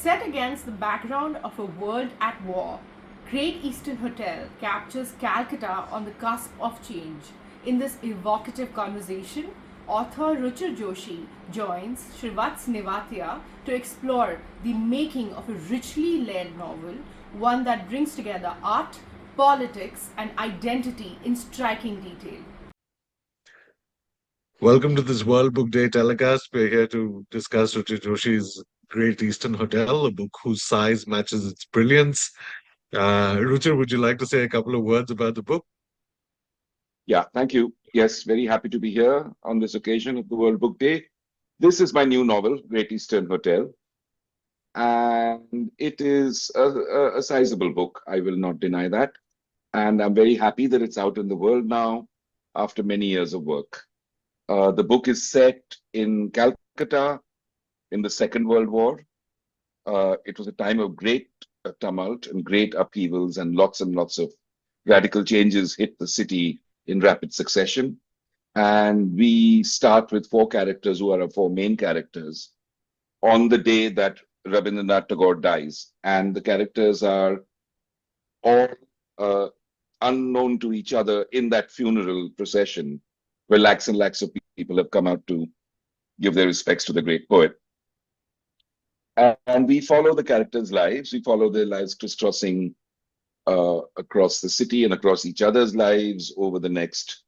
Set against the background of a world at war, Great Eastern Hotel captures Calcutta on the cusp of change. In this evocative conversation, author Ruchir Joshi joins Shreevatsa Nevatia to explore the making of a richly layered novel, one that brings together art, politics, and identity in striking detail. Welcome to this World Book Day telecast. We're here to discuss Ruchir Joshi's Great Eastern Hotel, a book whose size matches its brilliance. Ruchir, would you like to say a couple of words about the book? Yeah, thank you. Yes, very happy to be here on this occasion of the World Book Day. This is my new novel, Great Eastern Hotel, and it is a sizable book. I will not deny that. And I'm very happy that it's out in the world now after many years of work. The book is set in Calcutta in the Second World War. It was a time of great tumult and great upheavals, and lots of radical changes hit the city in rapid succession. And we start with four characters who are our four main characters on the day that Rabindranath Tagore dies. And the characters are all unknown to each other in that funeral procession where lakhs and lakhs of people have come out to give their respects to the great poet. And we follow the characters' lives. We follow their lives crisscrossing across the city and across each other's lives over the next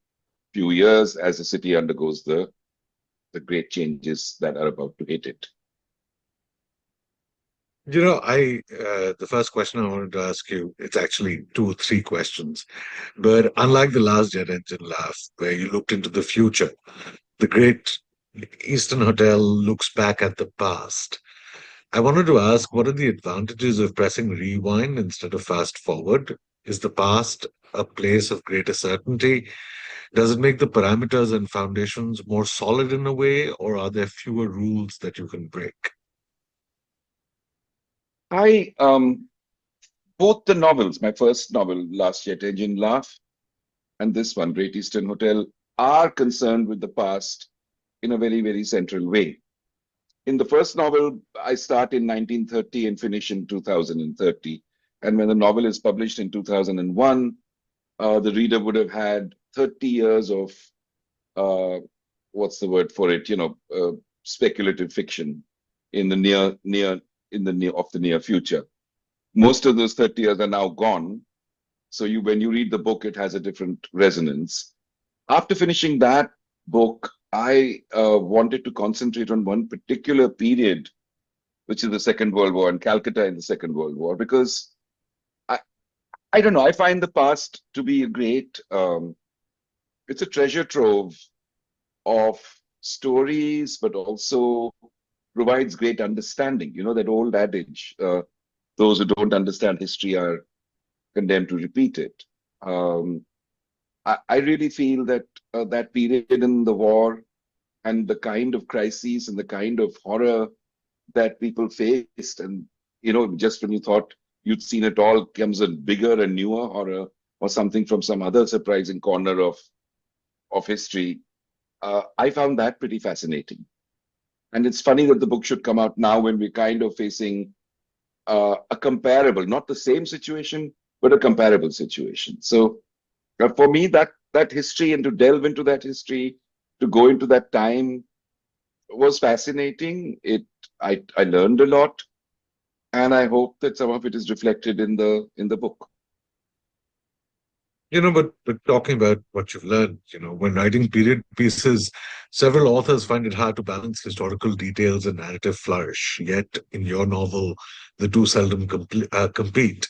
few years as the city undergoes the great changes that are about to hit it. The first question I wanted to ask you, it's actually two or three questions. But unlike the last Jet Engine Laugh, where you looked into the future, the Great Eastern Hotel looks back at the past. I wanted to ask, what are the advantages of pressing rewind instead of fast forward? Is the past a place of greater certainty? Does it make the parameters and foundations more solid in a way, or are there fewer rules that you can break? I both the novels, my first novel, Last Jet Engine Laugh, and this one, Great Eastern Hotel, are concerned with the past in a very central way. In the first novel, I start in 1930 and finish in 2030. And when the novel is published in 2001, the reader would have had 30 years of, what's the word for it, speculative fiction in the near future. Most of those 30 years are now gone. So when you read the book, it has a different resonance. After finishing that book, I wanted to concentrate on one particular period, which is the Second World War and Calcutta in the Second World War, because I don't know, I find the past to be a great, it's a treasure trove of stories, but also provides great understanding. You know, that old adage, those who don't understand history are condemned to repeat it. I really feel that that period in the war and the kind of crises and the kind of horror that people faced, and just when you thought you'd seen it all, comes a bigger and newer horror or something from some other surprising corner of history. I found that pretty fascinating. And it's funny that the book should come out now when we're kind of facing a comparable, not the same situation, but a comparable situation. So for me, that history, and to delve into that history, to go into that time, was fascinating. I learned a lot, and I hope that some of it is reflected in the book. But talking about what you've learned, when writing period pieces, several authors find it hard to balance historical details and narrative flourish. Yet, in your novel, the two seldom compete.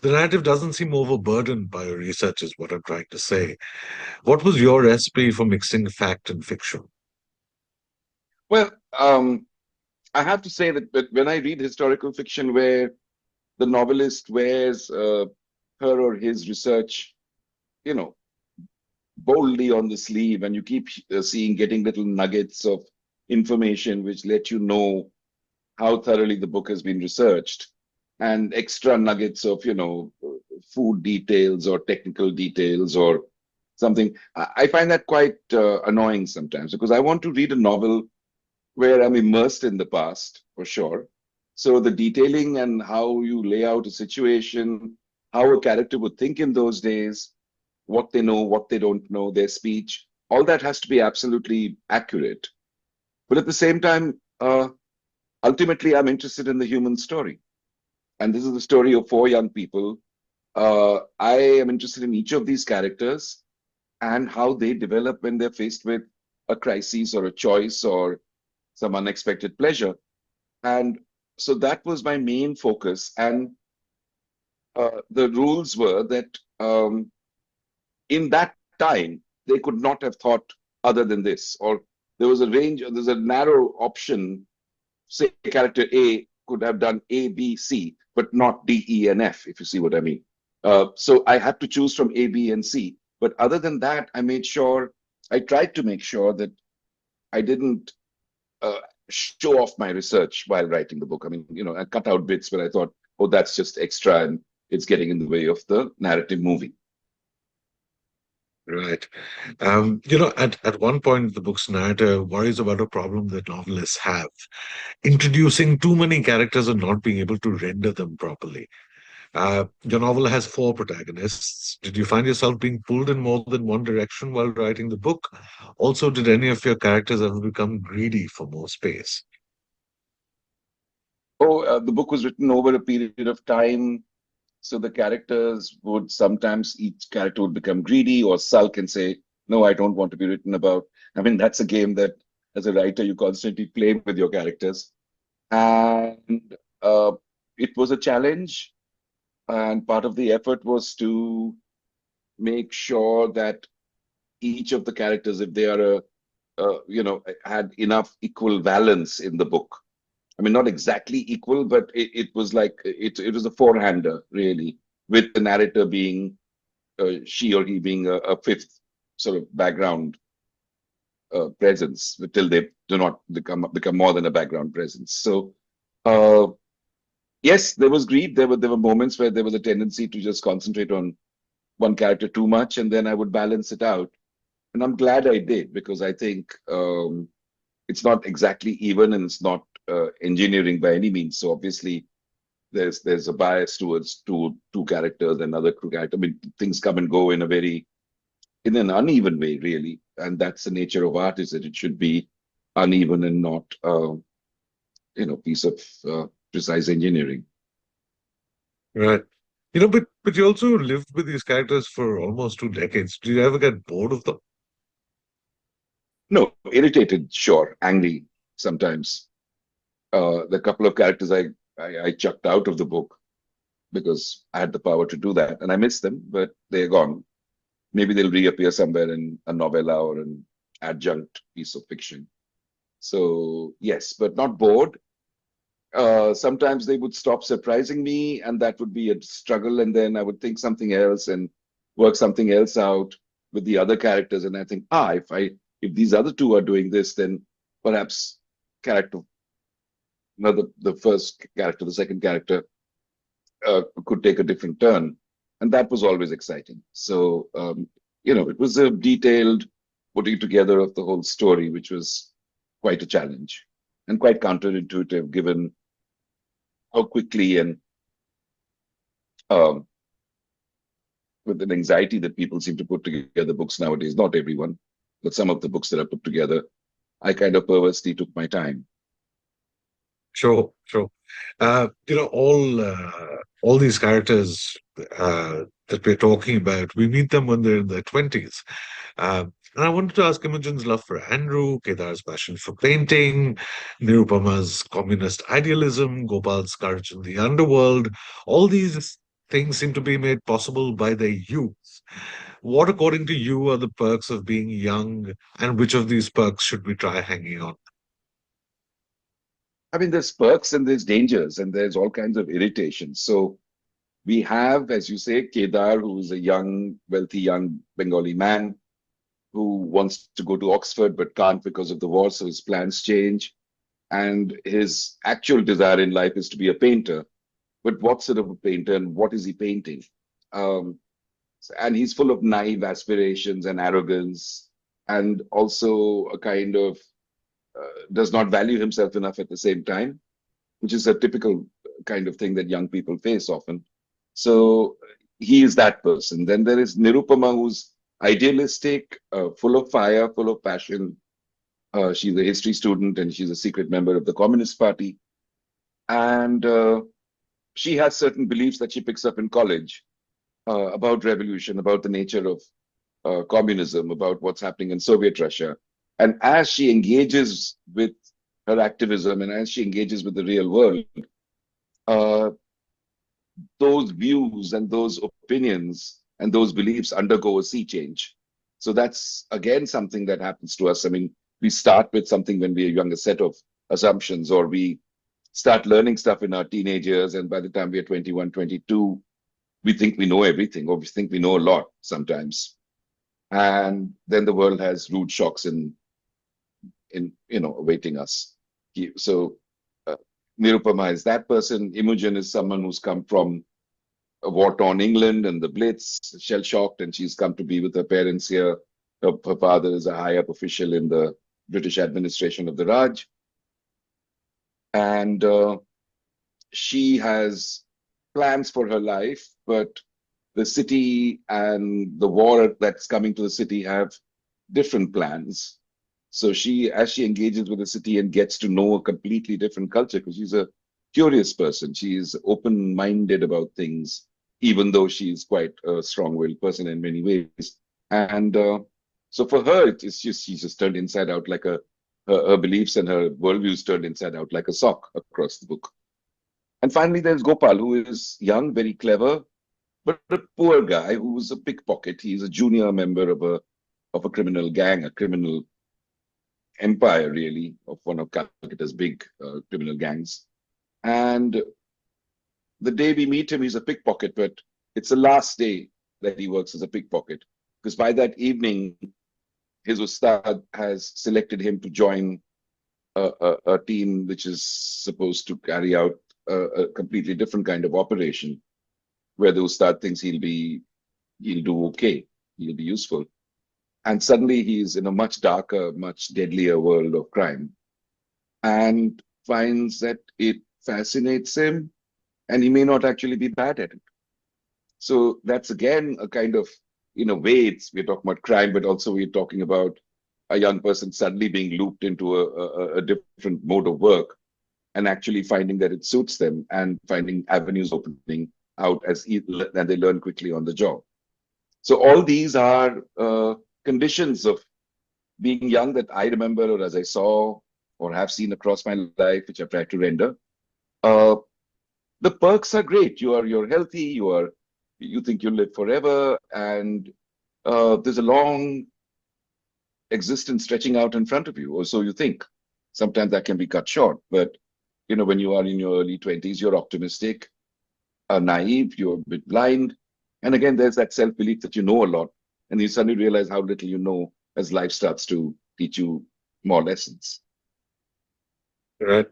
The narrative doesn't seem overburdened by your research, is what I'm trying to say. What was your recipe for mixing fact and fiction? Well, I have to say that when I read historical fiction where the novelist wears her or his research, boldly on the sleeve, and you keep getting little nuggets of information which let you know how thoroughly the book has been researched, and extra nuggets of, food details or technical details or something. I find that quite annoying sometimes, because I want to read a novel where I'm immersed in the past, for sure, So the detailing and how you lay out a situation, how a character would think in those days, what they know, what they don't know, their speech, all that has to be absolutely accurate. But at the same time, ultimately, I'm interested in the human story. And this is the story of four young people. I am interested in each of these characters and how they develop when they're faced with a crisis or a choice or some unexpected pleasure. And so that was my main focus. And the rules were that in that time, they could not have thought other than this, or there was a range, there's a narrow option. Say character A could have done A, B, C, but not D, E, and F, if you see what I mean. So I had to choose from A, B, and C. But other than that, I tried to make sure that I didn't show off my research while writing the book. I mean, I cut out bits where I thought, oh, that's just extra and it's getting in the way of the narrative moving. Right. At one point, the book's narrator worries about a problem that novelists have, introducing too many characters and not being able to render them properly. Your novel has four protagonists. Did you find yourself being pulled in more than one direction while writing the book? Also, did any of your characters ever become greedy for more space? Oh, the book was written over a period of time. So the characters would sometimes, each character would become greedy or sulk and say, no, I don't want to be written about. I mean, that's a game that as a writer, you constantly play with your characters. And it was a challenge. And part of the effort was to make sure that each of the characters, if they are had enough equal valence in the book. I mean, not exactly equal, but it was like it was a four-hander, really, with the narrator being she or he being a fifth sort of background presence till they do not become more than a background presence. So, uh, yes, there was greed. There were moments where there was a tendency to just concentrate on one character too much, and then I would balance it out. And I'm glad I did because I think it's not exactly even, and it's not engineering by any means. So obviously, there's a bias towards two characters and other two characters. I mean, things come and go in an uneven way, really, and that's the nature of art, is that it should be uneven and not piece of precise engineering. Right. But you also lived with these characters for almost 2 decades. Do you ever get bored of them? No, irritated, sure, angry sometimes. The couple of characters I chucked out of the book because I had the power to do that, and I miss them, but they're gone. Maybe they'll reappear somewhere in a novella or an adjunct piece of fiction. So yes, but not bored. Sometimes they would stop surprising me, and that would be a struggle. And then I would think something else and work something else out with the other characters. And I think, if these other two are doing this, then perhaps character, the first character, the second character, could take a different turn, and that was always exciting. So it was a detailed putting together of the whole story, which was quite a challenge and quite counterintuitive, given how quickly and um, with an anxiety that people seem to put together books nowadays. Not everyone, but some of the books that are put together, I kind of purposely took my time. Sure, sure. All these characters that we're talking about, we meet them when they're in their 20s. And I wanted to ask Imogen's love for Andrew, Kedar's passion for painting, Nirupama's communist idealism, Gopal's courage in the underworld. All these things seem to be made possible by their youth. What, according to you, are the perks of being young, and which of these perks should we try hanging on? I mean, there's perks and there's dangers and there's all kinds of irritations. So we have, as you say, Kedar, who's a young, wealthy, young Bengali man who wants to go to Oxford but can't because of the war, so his plans change. And his actual desire in life is to be a painter. But what sort of a painter and what is he painting? Um, and he's full of naive aspirations and arrogance, and also a kind of does not value himself enough at the same time. which is a typical kind of thing that young people face often. So he is that person. Then there is Nirupama, who's idealistic, full of fire, full of passion. She's a history student and she's a secret member of the Communist Party. And she has certain beliefs that she picks up in college about revolution, about the nature of communism, about what's happening in Soviet Russia. And as she engages with her activism and as she engages with the real world, uh, those views and those opinions and those beliefs undergo a sea change. So that's again something that happens to us. I mean, we start with something when we're young, a set of assumptions, or we start learning stuff in our teenage years, and by the time we're 21, 22, we think we know everything, or we think we know a lot sometimes. And then the world has rude shocks in awaiting us. So Nirupama is that person. Imogen is someone who's come from a war-torn England and the Blitz, shell-shocked, and she's come to be with her parents here. Her father is a high-up official in the British administration of the Raj. And she has plans for her life, but the city and the war that's coming to the city have different plans. So as she engages with the city and gets to know a completely different culture, because she's a curious person, she's open-minded about things, even though she's quite a strong-willed person in many ways. And so for her, it's just she's just turned inside out like her beliefs and her worldviews turned inside out like a sock across the book. And finally, there's Gopal, who is young, very clever, but a poor guy who's a pickpocket. He's a junior member of a criminal gang, a criminal empire, really, of one of Calcutta's big criminal gangs. And the day we meet him, he's a pickpocket, but it's the last day that he works as a pickpocket, because by that evening, his ustad has selected him to join a team which is supposed to carry out a completely different kind of operation, where the ustad thinks he'll do okay, he'll be useful. And suddenly he's in a much darker, much deadlier world of crime, and finds that it fascinates him, and he may not actually be bad at it. So that's again a kind of, in a way, we're talking about crime, but also we're talking about a young person suddenly being looped into a different mode of work and actually finding that it suits them and finding avenues opening out and they learn quickly on the job. So all these are conditions of being young that I remember, or as I saw or have seen across my life, which I've tried to render. The perks are great. You're healthy. You think you'll live forever, and there's a long existence stretching out in front of you, or so you think. Sometimes that can be cut short, but when you are in your early 20s, you're optimistic, naive, you're a bit blind, and again, there's that self-belief that you know a lot, and you suddenly realize how little you know as life starts to teach you more lessons. Right.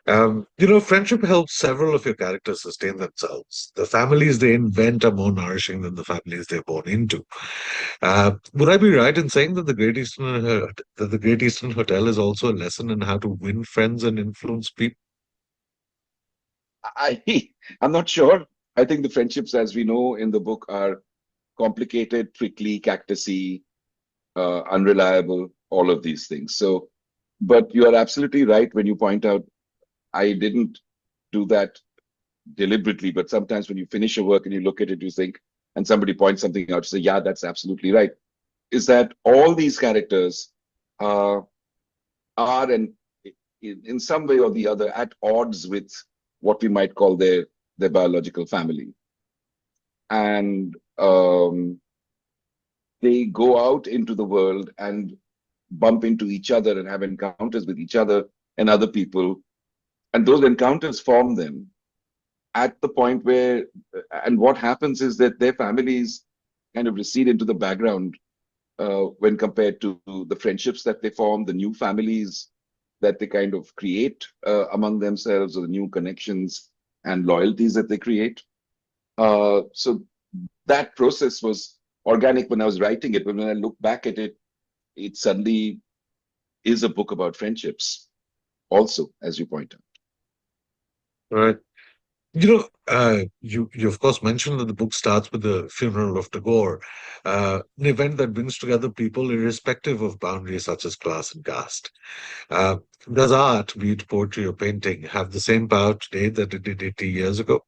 Friendship helps several of your characters sustain themselves. The families they invent are more nourishing than the families they're born into. Would I be right in saying that the Great Eastern Hotel is also a lesson in how to win friends and influence people? I I'm not sure. I think the friendships, as we know in the book, are complicated, prickly, cactusy, unreliable, all of these things. So, but you are absolutely right when you point out I didn't do that deliberately, but sometimes when you finish a work and you look at it, you think, and somebody points something out, you say, yeah, that's absolutely right. Is that all these characters are in some way or the other at odds with what we might call their biological family. And they go out into the world and bump into each other and have encounters with each other and other people. And those encounters form them at the point where, and what happens is that their families kind of recede into the background when compared to the friendships that they form, the new families that they kind of create among themselves, or the new connections and loyalties that they create. So that process was organic when I was writing it, but when I look back at it, it suddenly is a book about friendships also, as you point out. Right. You of course mentioned that the book starts with the funeral of Tagore, an event that brings together people irrespective of boundaries such as class and caste. Uh, does art, be it poetry or painting, have the same power today that it did 80 years ago?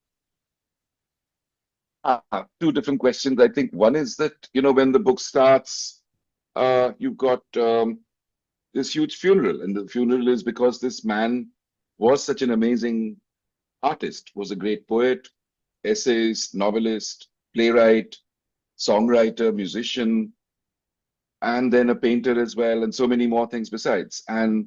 Two different questions. I think one is that, when the book starts, you've got this huge funeral, and the funeral is because this man was such an amazing artist, was a great poet, essayist, novelist, playwright, songwriter, musician, and then a painter as well, and so many more things besides. And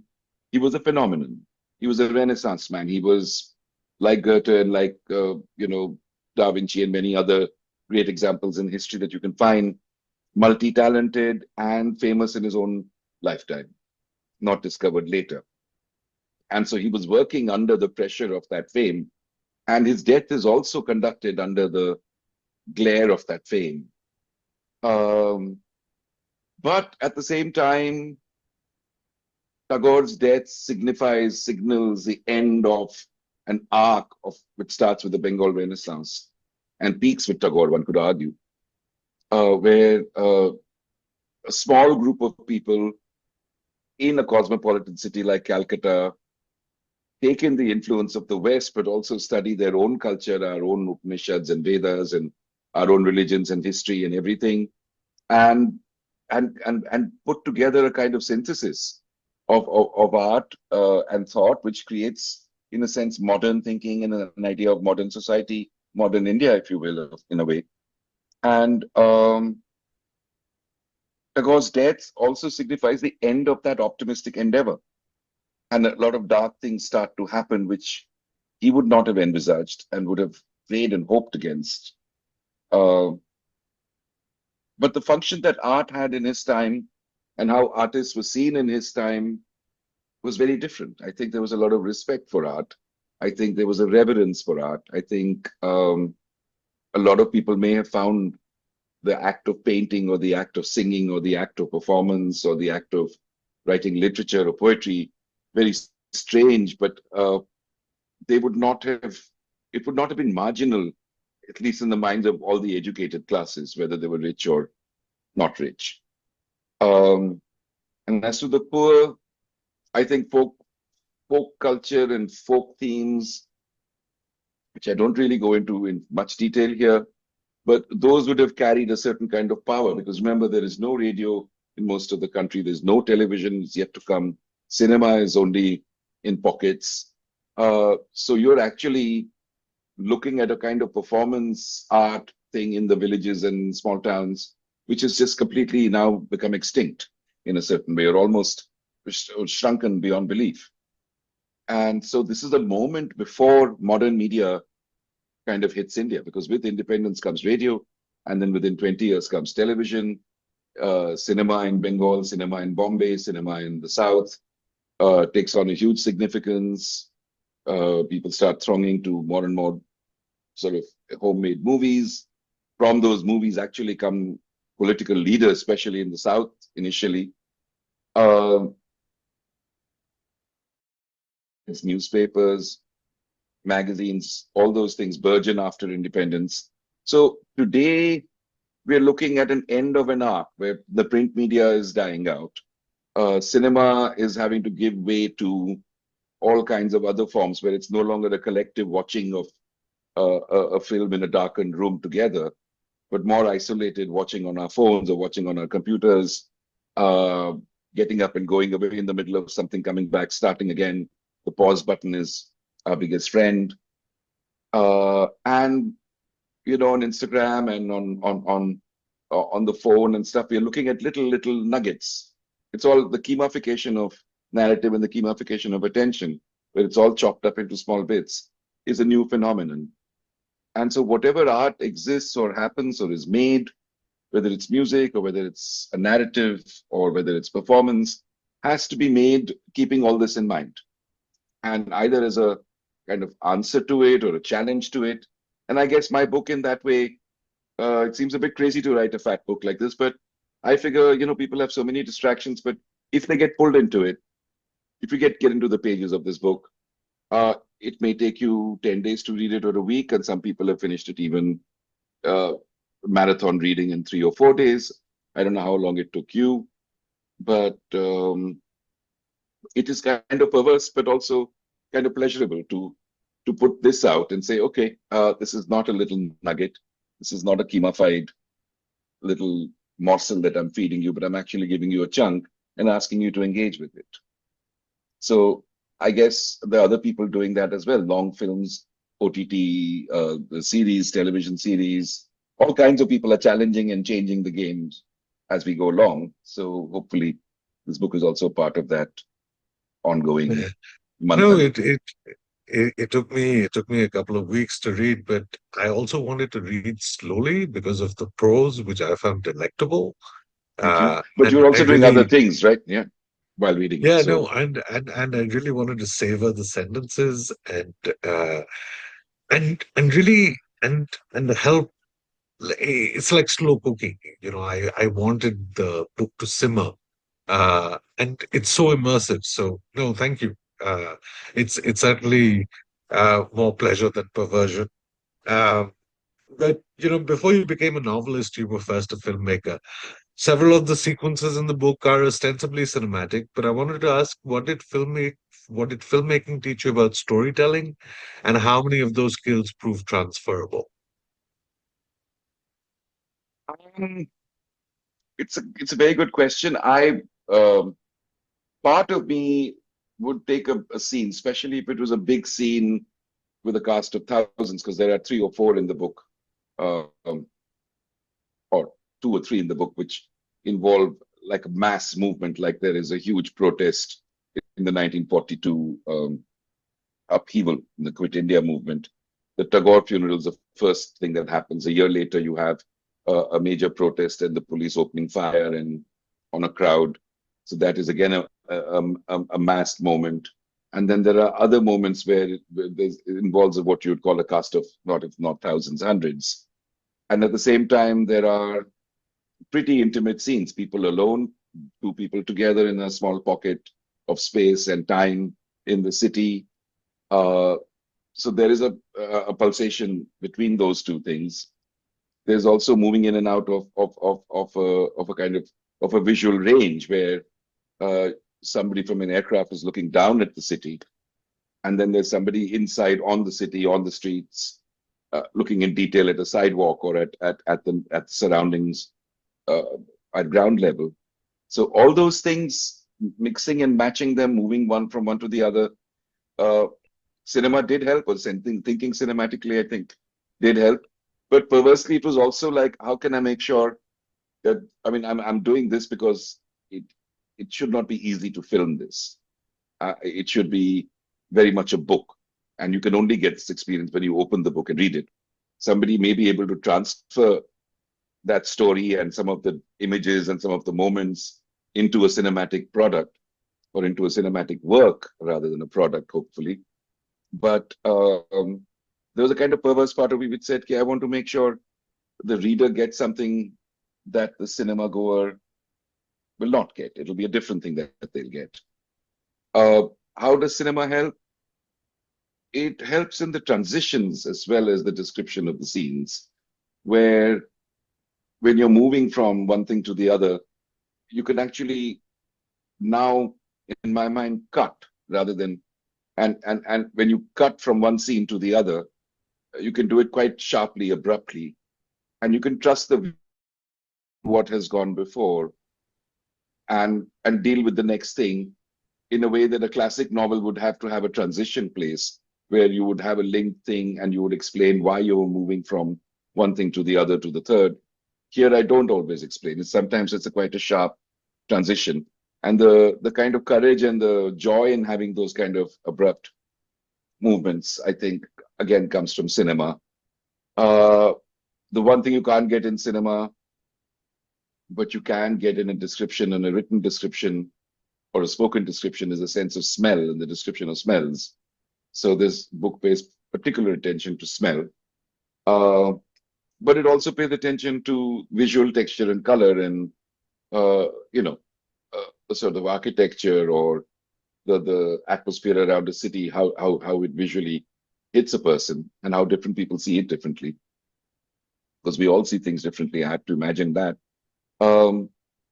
he was a phenomenon. He was a Renaissance man. He was like Goethe and like Da Vinci and many other great examples in history that you can find, multi-talented and famous in his own lifetime, not discovered later. And so he was working under the pressure of that fame, and his death is also conducted under the glare of that fame. Um, but at the same time, Tagore's death signals the end of an arc of which starts with the Bengal Renaissance and peaks with Tagore, one could argue, where a small group of people in a cosmopolitan city like Calcutta take in the influence of the West, but also study their own culture, our own Upanishads and Vedas, and our own religions and history and everything, and and put together a kind of synthesis of art and thought, which creates, in a sense, modern thinking and an idea of modern society, modern India, if you will, in a way. And Tagore's death also signifies the end of that optimistic endeavor. And a lot of dark things start to happen, which he would not have envisaged and would have prayed and hoped against. Uh, but the function that art had in his time and how artists were seen in his time was very different. I think there was a lot of respect for art. I think there was a reverence for art. I think a lot of people may have found the act of painting or the act of singing or the act of performance or the act of writing literature or poetry very strange, but they would not have, it would not have been marginal, at least in the minds of all the educated classes, whether they were rich or not rich. Um, and as to the poor, I think folk culture and folk themes, which I don't really go into in much detail here, but those would have carried a certain kind of power, because remember, there is no radio in most of the country, there's no television, it's yet to come. Cinema is only in pockets. So you're actually looking at a kind of performance art thing in the villages and small towns, which has just completely now become extinct in a certain way, or almost shrunken beyond belief. And so this is a moment before modern media kind of hits India, because with independence comes radio, and then within 20 years comes television, cinema in Bengal, cinema in Bombay, cinema in the South, takes on a huge significance. People start thronging to more and more sort of homemade movies. From those movies actually come political leaders, especially in the South initially. It's newspapers, magazines, all those things burgeon after independence. So today we're looking at an end of an arc where the print media is dying out. Cinema is having to give way to all kinds of other forms where it's no longer a collective watching of a film in a darkened room together, but more isolated, watching on our phones or watching on our computers, uh, getting up and going away in the middle of something, coming back, starting again. The pause button is our biggest friend. And on Instagram and on the phone and stuff, we're looking at little nuggets. It's all the chemification of narrative and the chemification of attention, where it's all chopped up into small bits, is a new phenomenon. And so whatever art exists or happens or is made, whether it's music or whether it's a narrative or whether it's performance, has to be made keeping all this in mind. And either as a kind of answer to it or a challenge to it. And I guess my book in that way, it seems a bit crazy to write a fat book like this, but I figure, people have so many distractions, but if they get pulled into it, if you get into the pages of this book, It may take you 10 days to read it or a week, and some people have finished it even uh, marathon reading in 3 or 4 days. I don't know how long it took you, but it is kind of perverse, but also kind of pleasurable to put this out and say, okay, this is not a little nugget. This is not a kemafied little morsel that I'm feeding you, but I'm actually giving you a chunk and asking you to engage with it. So I guess there are other people doing that as well. Long films, OTT, the series, television series, all kinds of people are challenging and changing the games as we go along. So hopefully this book is also part of that ongoing No, manthan. it took me a couple of weeks to read, but I also wanted to read slowly because of the prose, which I found delectable. Thank you. But And you're I also doing other really, things, right? Yeah, while reading it. yeah, So no, and I really wanted to savor the sentences uh, and really and help. It's like slow cooking, you know. I wanted the book to simmer, and it's so immersive. So no, thank you. It's certainly more pleasure than perversion. Um, but you know, before you became a novelist, you were first a filmmaker. Several of the sequences in the book are ostensibly cinematic, but I wanted to ask, what did filmmaking teach you about storytelling, and how many of those skills prove transferable? um, it's a very good question. I part of me would take a scene, especially if it was a big scene with a cast of thousands, because there are 3 or 4 in the book, um, or 2 or 3 in the book, which involve like a mass movement, like there is a huge protest in the 1942 upheaval in the Quit India movement. The Tagore funeral is the first thing that happens. A year later, you have a major protest and the police opening fire and on a crowd. So that is again a massed moment. And then there are other moments where it involves what you would call a cast of not if not thousands, hundreds. And at the same time, there are pretty intimate scenes, people alone, 2 people together in a small pocket of space and time in the city. Uh, so there is a pulsation between those 2 things. There's also moving in and out of a kind of a visual range where uh, somebody from an aircraft is looking down at the city, and then there's somebody inside on the city, on the streets, looking in detail at a sidewalk or at the surroundings uh, at ground level. So all those things, mixing and matching them, moving one from one to the other, uh, cinema did help, or thinking cinematically, I think, did help. But perversely, it was also like, how can I make sure that, I mean, I'm doing this because it it should not be easy to film this. It should be very much a book, and you can only get this experience when you open the book and read it. Somebody may be able to transfer that story and some of the images and some of the moments into a cinematic product or into a cinematic work rather than a product, hopefully. But there was a kind of perverse part of me which said, okay, I want to make sure the reader gets something that the cinema goer will not get. It'll be a different thing that they'll get. Uh, how does cinema help? It helps in the transitions as well as the description of the scenes, where when you're moving from one thing to the other, you can actually now, in my mind, cut rather than and when you cut from one scene to the other, you can do it quite sharply, abruptly, and you can trust the what has gone before and deal with the next thing in a way that a classic novel would have to have a transition place where you would have a linked thing and you would explain why you were moving from one thing to the other to the third. Here, I don't always explain it. Sometimes it's quite a sharp transition. And the kind of courage and the joy in having those kind of abrupt movements, I think, again, comes from cinema. Uh, the one thing you can't get in cinema, but you can get in a description and a written description or a spoken description, is a sense of smell and the description of smells. So this book pays particular attention to smell, uh, but it also pays attention to visual texture and color and uh, you know a sort of architecture or the atmosphere around a city, how it visually hits a person, and how different people see it differently, because we all see things differently. I had to imagine that. Um,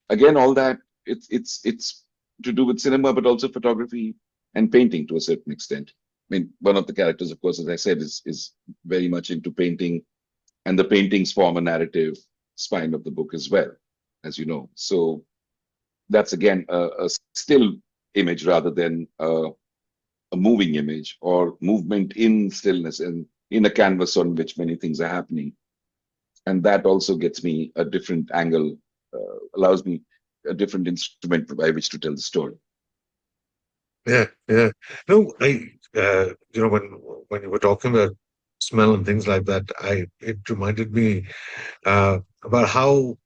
Again, all that it's to do with cinema, but also photography and painting to a certain extent. I mean, one of the characters, of course, as I said, is very much into painting, and the paintings form a narrative spine of the book as well, as you know. So that's again a still image rather than a moving image or movement in stillness and in a canvas on which many things are happening. And that also gets me a different angle, allows me a different instrument by which to tell the story. Yeah, yeah. No, when you were talking about smell and things like that, it reminded me about how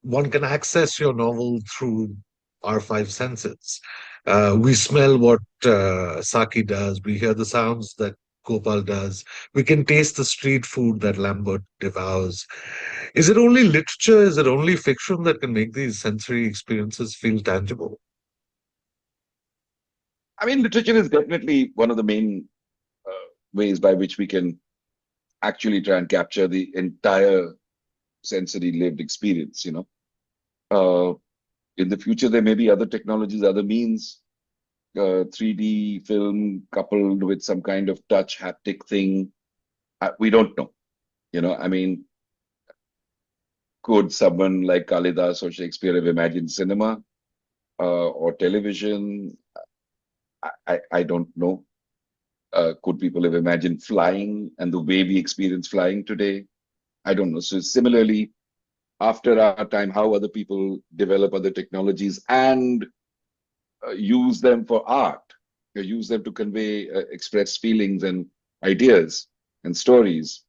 one can access your novel through our five senses. We smell what Saki does. We hear the sounds that Gopal does. We can taste the street food that Lambert devours. Is it only literature? Is it only fiction that can make these sensory experiences feel tangible? I mean, literature is definitely one of the main ways by which we can actually try and capture the entire sensory lived experience, you know. In the future, there may be other technologies, other means, 3D film coupled with some kind of touch haptic thing. We don't know, you know. I mean, could someone like Kalidas or Shakespeare have imagined cinema or television? I don't know. Could people have imagined flying and the way we experience flying today? I don't know. So similarly, after our time, how other people develop other technologies and use them for art, use them to convey, express feelings and ideas and stories.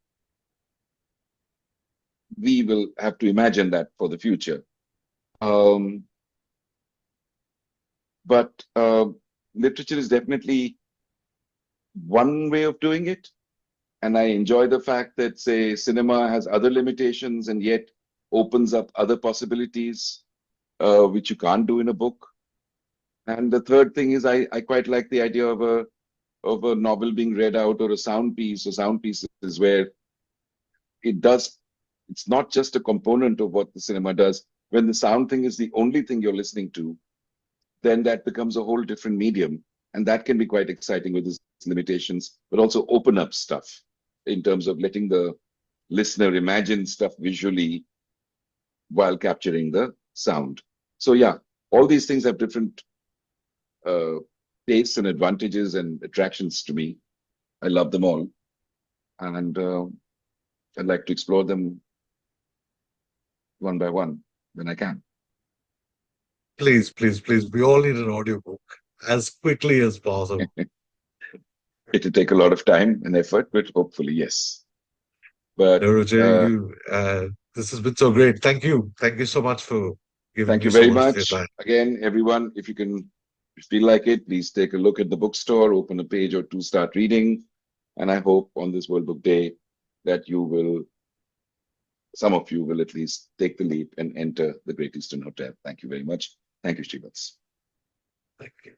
We will have to imagine that for the future. Um, but literature is definitely one way of doing it. And I enjoy the fact that, say, cinema has other limitations and yet opens up other possibilities, which you can't do in a book. And the third thing is I quite like the idea of a novel being read out or a sound piece or sound pieces where it's not just a component of what the cinema does. When the sound thing is the only thing you're listening to, then that becomes a whole different medium. And that can be quite exciting with its limitations, but also open up stuff in terms of letting the listener imagine stuff visually while capturing the sound. So yeah, all these things have different uh, tastes and advantages and attractions to me. I love them all, and I'd like to explore them one by one when I can. Please, please, please. We all need an audiobook as quickly as possible. It'll take a lot of time and effort, but hopefully, yes. But Ruchir, this has been so great. Thank you. Thank you so much for giving thank me you so very much of your much. time. Again, everyone, if you feel like it, please take a look at the bookstore, open a page or two, start reading. And I hope on this World Book Day that some of you will at least take the leap and enter the Great Eastern Hotel. Thank you very much. Thank you, Shreevatsa. Thank you.